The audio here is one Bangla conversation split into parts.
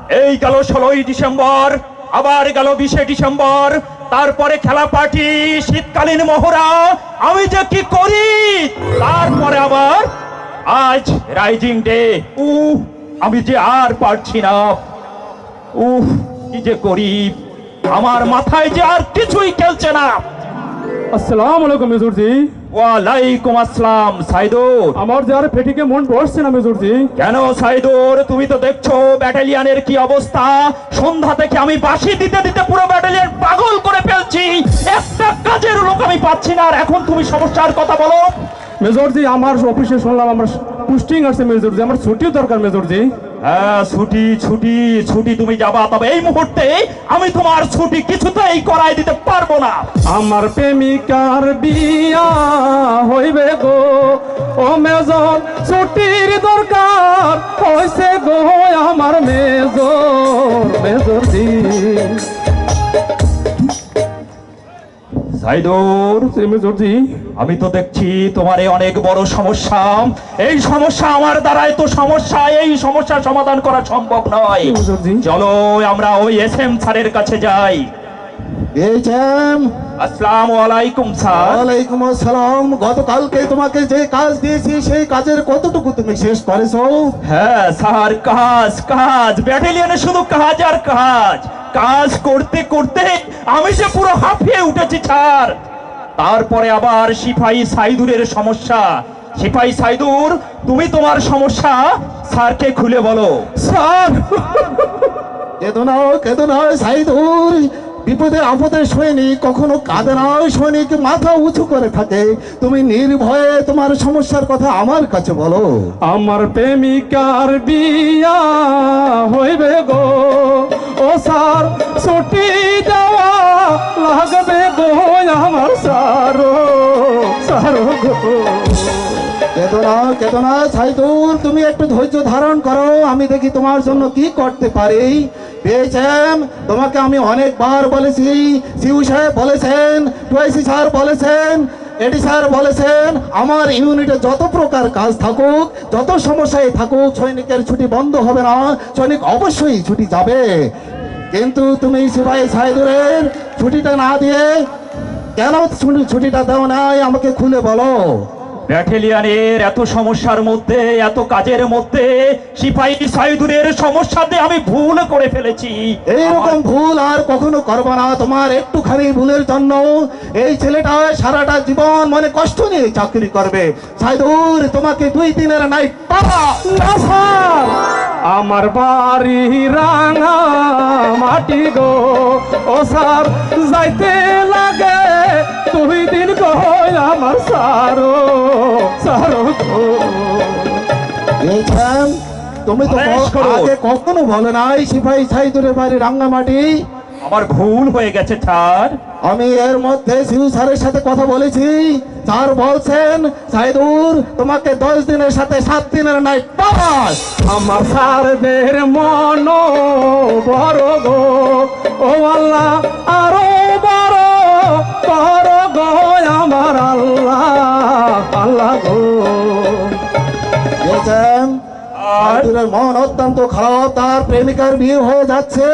এই গেল 16ই ডিসেম্বর, আবার গেল 20শে ডিসেম্বর, তারপরে খেলা পার্টি, শীতকালীন মহড়া, আমি যে কি করি। তারপরে আবার আজ রাইজিং ডে। আমি যে আর পারছি না। কি যে করি, আমার মাথায় যে আর কিছুই খেলছে না। আসসালামু আলাইকুম মেজরজি। ওয়ালাইকুম আসসালাম সাইদুর। আমার যে আর পেটিকে মন বসছে না মেজরজি। কেন সাইদুর, তুমি তো দেখছো ব্যাটালিয়নের কি অবস্থা। সন্ধ্যা থেকে আমি বাঁশি দিতে দিতে পুরো ব্যাটালিয়ন পাগল করে ফেলছি, একটা কাজের লোক আমি পাচ্ছি না। আর এখন তুমি সমস্যার কথা বলো। মেজরজি, আমার অফিসে শুনলাম আমার পোস্টিং আছে মেজরজি, আমার ছুটিও দরকার মেজরজি। হ্যাঁ, ছুটি ছুটি ছুটি তুমি যাবা, তবে এই মুহূর্তে আমি তোমার ছুটি কিছুতেই করাই দিতে পারবো না। আমার প্রেমিকার বিয়া হইবে গো, ও মেজর ছুটির দরকার হইছে গো আমার মেজরজি। সাইদুর, মেজরজি, আমি তো দেখছি তোমার অনেক বড় সমস্যা। এই সমস্যা আমার দ্বারাই তো সমস্যা, এই সমস্যার সমাধান করা সম্ভব নয়। চলো আমরা ওই এসএম স্যারের কাছে যাই। আসসালামু আলাইকুম স্যার। ওয়ালাইকুম আসসালাম। গতকালকে তোমাকে যে কাজ দিয়েছি সেই কাজের কতটুকু তুমি শেষ করেছো? হ্যাঁ স্যার, কাজ কাজ, ব্যাটালিয়নে শুধু কাজ আর কাজ। কাজ করতে করতে আমি যে পুরো হাঁপিয়ে উঠেছি স্যার। তারপরে আবার সিপাহী সাইদুরের সমস্যা। সিপাহী সাইদুর, তুমি তোমার সমস্যা স্যারকে খুলে বলো। স্যার, কেঁদো না সাইদুর। বিপদে আপদে সৈনিক কখনো কাঁদে না, সৈনিক মাথা উঁচু করে থাকে। তুমি নির্ভয়ে তোমার সমস্যার কথা আমার কাছে বলো। আমার প্রেমিকার বিয়া হইবে গো, ও স্যার ছুটি দেওয়া লাগবে গো আমার স্যার গো। কেঁদো না সাইদুর, তুমি একটু ধৈর্য ধারণ করো। আমি দেখি তোমার জন্য কি করতে পারি। পেয়েছেন, তোমাকে আমি অনেকবার বলেছি, সিউ সাহেব বলেছেন, টুয়াইসি স্যার বলেছেন, এডি স্যার বলেছেন, আমার ইউনিটে যত প্রকার কাজ থাকুক, যত সমস্যায় থাকুক, সৈনিকের ছুটি বন্ধ হবে না, সৈনিক অবশ্যই ছুটি যাবে। কিন্তু তুমি সিপাহী সাইদুরের ছুটিটা না দিয়ে কেন ছুটিটা দাও নাই আমাকে খুলে বলো। ব্যাটালিয়নের এত সমস্যার মধ্যে, এত কাজের মধ্যে সিপাহী সাইদুরের সমস্যাতে আমি ভুল করে ফেলেছি। এইরকম ভুল আর কখনো করবো না। তোমার একটুখানি ভুলের জন্য এই ছেলেটা সারাটা জীবন মনে কষ্ট নিয়ে চাকরি করবে। সাইদুর, তোমাকে 2 দিনের নাইট পাওয়া না স্যার, আমার বাড়ি রাঙা মাটি গো, ও স্যার যাইতে লাগে 2 দিন গো আমার স্যার গো। তুমি তো আগে কখনো বলো নাই সিপাহী সাইদুরের বাড়ি রাঙ্গামাটি। আমার ভুল হয়ে গেছে স্যার। আমি এর মধ্যে সিউ স্যারের সাথে কথা বলেছি। স্যার বলছেন সাইদুর তোমাকে 10 দিনের সাথে 7 দিনের নাইট পাস। আমার স্যারদের মন বড় গো, ও আল্লাহ আরো বড় বড় গো আমার আল্লাহ গো। সাইদুরের মন অত্যন্ত খারাপ, তার প্রেমিকার বিয়ে হয়ে যাচ্ছে।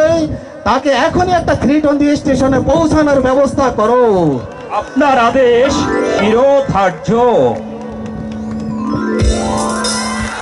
তাকে এখনই একটা 3 টন দিয়ে স্টেশনে পৌঁছানোর ব্যবস্থা করো। আপনার আদেশ শিরোধার্য।